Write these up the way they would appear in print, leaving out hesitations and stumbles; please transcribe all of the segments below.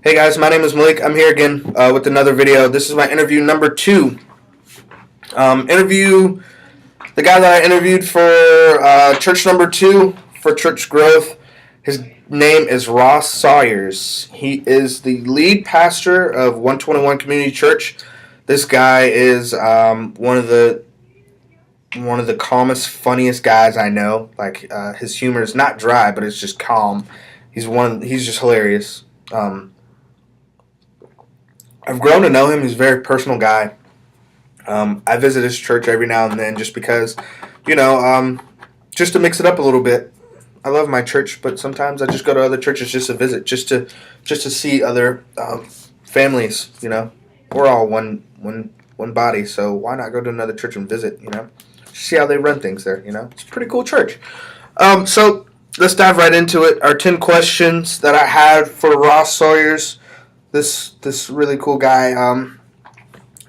Hey guys, my name is Malik. I'm here again with another video. This is my interview number 2. Interview the guy that I interviewed for church number 2 for church growth. His name is Ross Sawyers. He is the lead pastor of 121 Community Church. This guy is one of the calmest, funniest guys I know. His humor is not dry, but it's just calm. He's just hilarious. I've grown to know him. He's a very personal guy. I visit his church every now and then just because, just to mix it up a little bit. I love my church, but sometimes I just go to other churches just to visit, just to see other families. We're all one body, so why not go to another church and visit? See how they run things there. It's a pretty cool church. So let's dive right into it. Our 10 questions that I had for Ross Sawyers. This really cool guy.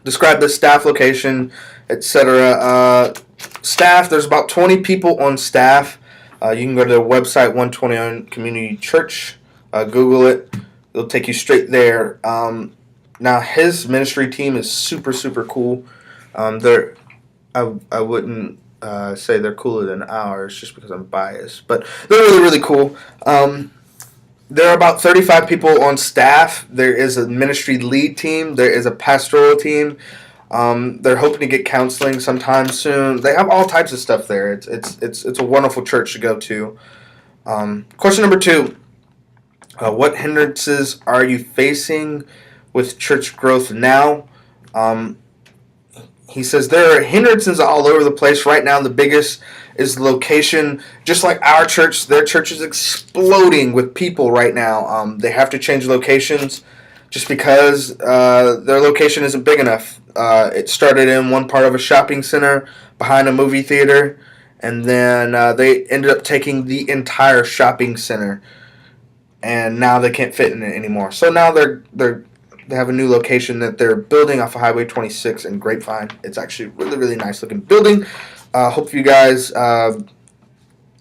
Describe the staff location, etc. Staff, there's about 20 people on staff. You can go to their website, 121 Community Church. Google it. It'll take you straight there. Now, his ministry team is super, super cool. I wouldn't say they're cooler than ours just because I'm biased, but they're really, really cool. There are about 35 people on staff. There is a ministry lead team. There is a pastoral team. They're hoping to get counseling sometime soon. They have all types of stuff there. It's a wonderful church to go to. Question number 2. What hindrances are you facing with church growth now? He says there are hindrances all over the place right now. The biggest is location. Just like our church, their church is exploding with people right now. They have to change locations just because their location isn't big enough. It started in one part of a shopping center behind a movie theater, and then they ended up taking the entire shopping center, and now they can't fit in it anymore. So now they have a new location that they're building off of Highway 26 in Grapevine. It's actually a really, really nice looking building. Hope you guys go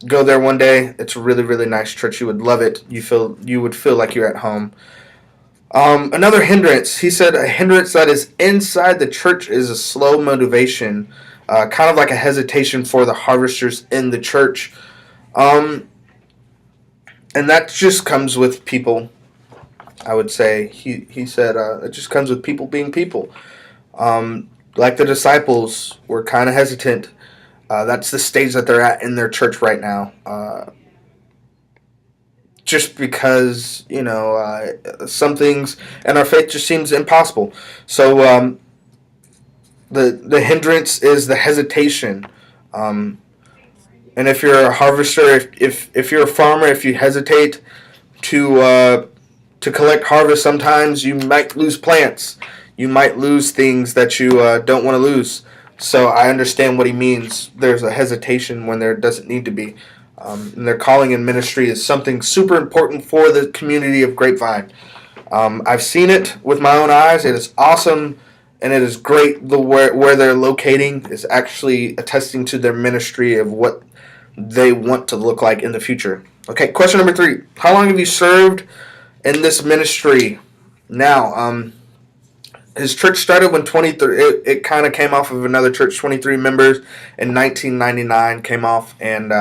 there one day. It's a really, really nice church. You would love it. You would feel like you're at home. Another hindrance. He said a hindrance that is inside the church is a slow motivation, kind of like a hesitation for the harvesters in the church. And that just comes with people. I would say he said it just comes with people being people. Like the disciples were kind of hesitant. That's the stage that they're at in their church right now. Just because some things in our faith just seems impossible. So the hindrance is the hesitation. And if you're a harvester, if you're a farmer, if you hesitate to collect harvest, sometimes you might lose plants. You might lose things that you don't want to lose. So I understand what he means. There's a hesitation when there doesn't need to be. And their calling in ministry is something super important for the community of Grapevine. I've seen it with my own eyes. It is awesome, and it is great. Where they're locating is actually attesting to their ministry of what they want to look like in the future. Okay, question number 3. How long have you served in this ministry now? His church started when 23. It kind of came off of another church. 23 members in 1999 came off, and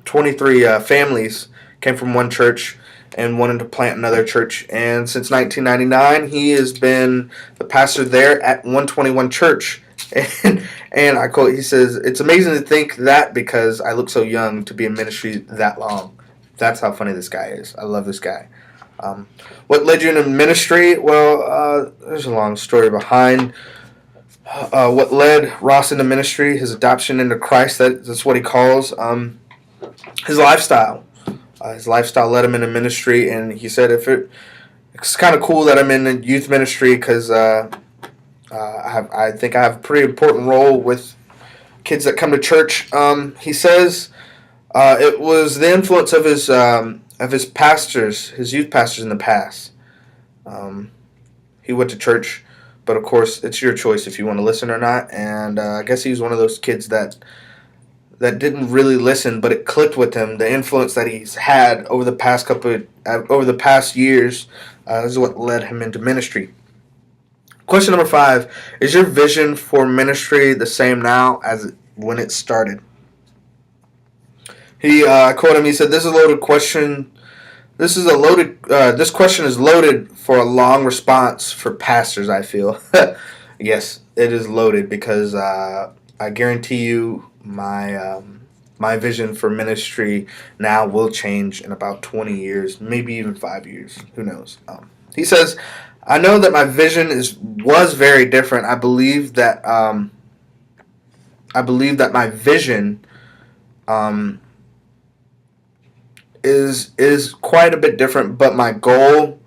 23 families came from one church and wanted to plant another church. And since 1999, he has been the pastor there at 121 Church. And I quote, he says, "It's amazing to think that because I look so young to be in ministry that long." That's how funny this guy is. I love this guy. What led you into ministry? Well, there's a long story behind what led Ross into ministry, his adoption into Christ. That's what he calls his lifestyle. His lifestyle led him into ministry, and he said, it's kind of cool that I'm in the youth ministry because I think I have a pretty important role with kids that come to church. He says it was the influence of his pastors, his youth pastors in the past. He went to church, but of course it's your choice if you want to listen or not. And I guess he was one of those kids that that didn't really listen, but it clicked with him. The influence that he's had over the past years is what led him into ministry. Question number 5: is your vision for ministry the same now as when it started? He quote him. He said, "This is a loaded question. This question is loaded for a long response for pastors. I feel, yes, it is loaded because I guarantee you, my vision for ministry now will change in about 20 years, maybe even 5 years. Who knows?" He says, "I know that my vision was very different. I believe that my vision." Is quite a bit different, but my goal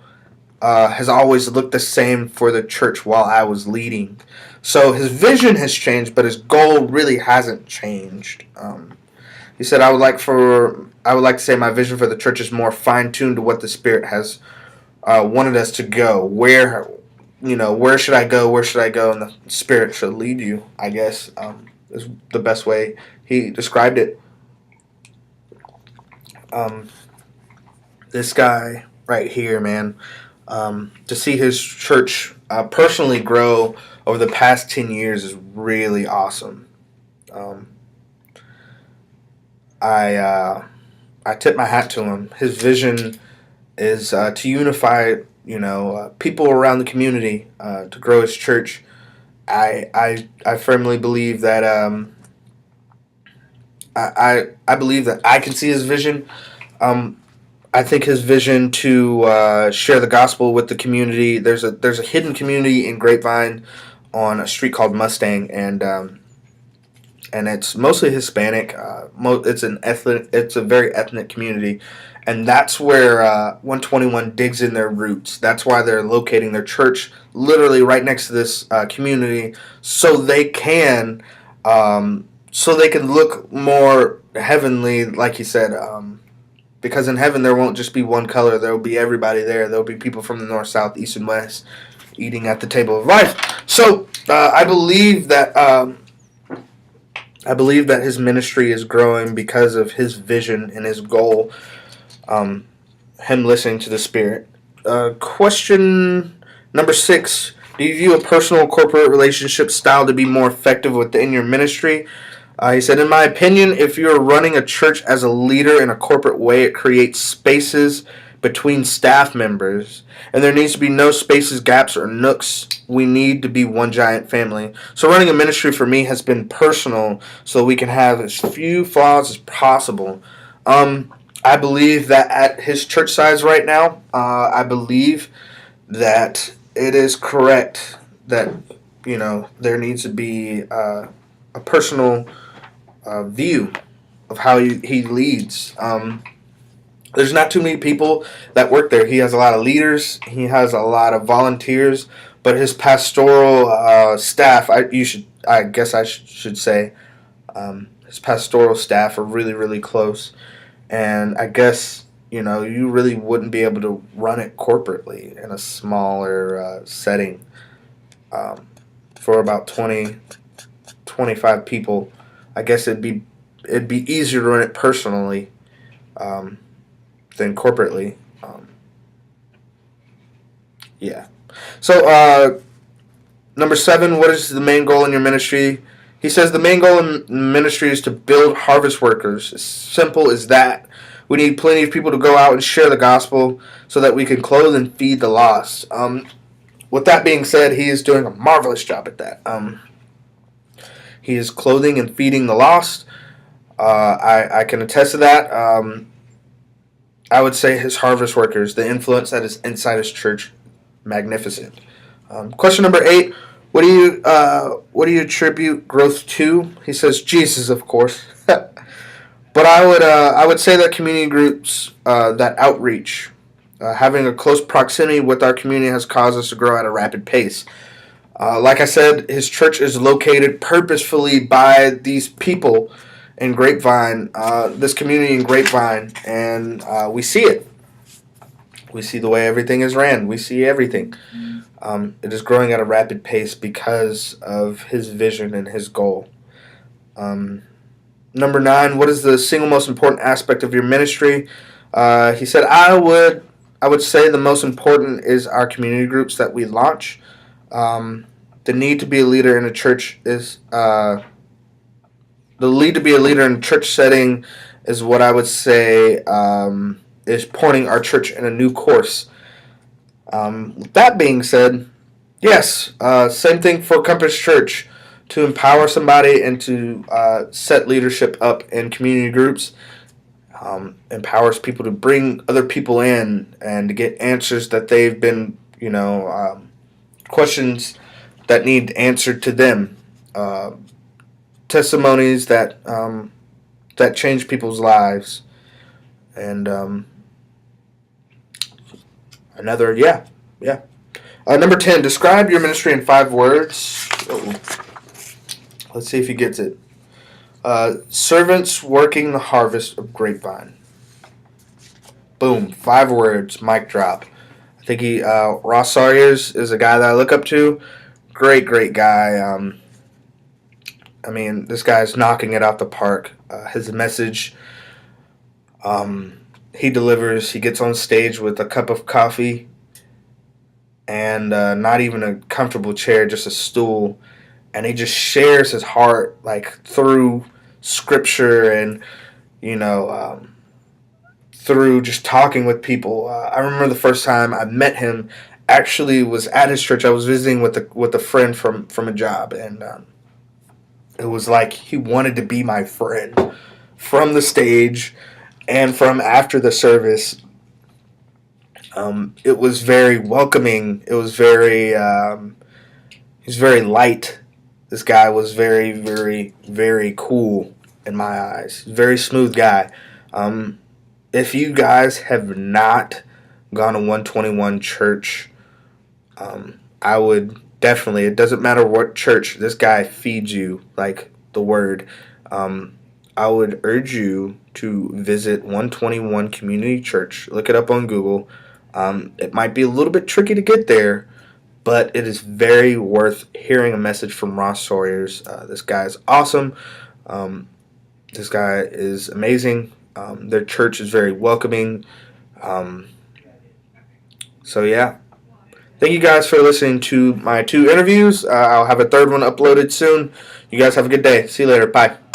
has always looked the same for the church while I was leading. So his vision has changed, but his goal really hasn't changed. He said, I would like to say my vision for the church is more fine tuned to what the Spirit has wanted us to go. Where should I go? Where should I go? And the Spirit should lead you, I guess, is the best way he described it. This guy right here, man, to see his church personally grow over the past 10 years is really awesome. Um, I tip my hat to him. His vision is to unify, people around the community to grow his church. I firmly believe that I believe that I can see his vision. Um, I think his vision to share the gospel with the community. There's a hidden community in Grapevine on a street called Mustang, and it's mostly Hispanic. It's a very ethnic community, and that's where 121 digs in their roots. That's why they're locating their church literally right next to this community, so so they can look more heavenly, like he said. Because in heaven there won't just be one color. There will be everybody there. There will be people from the north, south, east, and west eating at the table of life. So I believe that his ministry is growing because of his vision and his goal. Him listening to the Spirit. Question number 6: do you view a personal corporate relationship style to be more effective within your ministry? He said, in my opinion, if you're running a church as a leader in a corporate way, it creates spaces between staff members, and there needs to be no spaces, gaps, or nooks. We need to be one giant family. So running a ministry for me has been personal, so we can have as few flaws as possible. I believe that at his church size right now, I believe that it is correct that there needs to be a personal view of how he leads. There's not too many people that work there. He has a lot of leaders. He has a lot of volunteers, but his pastoral staff, I guess I should say, his pastoral staff are really, really close. And I guess you really wouldn't be able to run it corporately in a smaller setting for about 20, 25 people. I guess it'd be easier to run it personally than corporately. Yeah. So number 7, what is the main goal in your ministry? He says the main goal in ministry is to build harvest workers. As simple as that. We need plenty of people to go out and share the gospel so that we can clothe and feed the lost. With that being said, he is doing a marvelous job at that. He is clothing and feeding the lost. I can attest to that. I would say his harvest workers, the influence that is inside his church, magnificent. Question number 8: what do you attribute growth to? He says Jesus, of course. But I would say that community groups, that outreach, having a close proximity with our community has caused us to grow at a rapid pace. Like I said, his church is located purposefully by these people in Grapevine, this community in Grapevine, and we see it. We see the way everything is ran. We see everything. It is growing at a rapid pace because of his vision and his goal. Number 9, what is the single most important aspect of your ministry? He said, I would say the most important is our community groups that we launch. The need to be a leader in a church is the lead to be a leader in a church setting is what I would say is pointing our church in a new course. With that being said, yes, same thing for Compass Church. To empower somebody and to set leadership up in community groups empowers people to bring other people in and to get answers that they've been, questions that need answered to them, testimonies that change people's lives, and yeah. Number 10, describe your ministry in 5 words. Let's see if he gets it. Servants working the harvest of grapevine. Boom, 5 words, mic drop. I think Ross Sawyers is a guy that I look up to. Great guy. This guy's knocking it out the park. His message, he delivers. He gets on stage with a cup of coffee and not even a comfortable chair, just a stool. And he just shares his heart, through scripture and, through just talking with people. I remember the first time I met him actually was at his church. I was visiting with a friend from a job, and it was like he wanted to be my friend from the stage and from after the service. It was very welcoming. It was very, he was very light. This guy was very, very, very cool in my eyes. Very smooth guy. If you guys have not gone to 121 Church, I would definitely, it doesn't matter what church, this guy feeds you like the word. I would urge you to visit 121 Community Church. Look it up on Google. It might be a little bit tricky to get there, but it is very worth hearing a message from Ross Sawyers. This guy is awesome. This guy is amazing. Their church is very welcoming. So yeah. Thank you guys for listening to my 2 interviews. I'll have a 3rd one uploaded soon. You guys have a good day. See you later. Bye.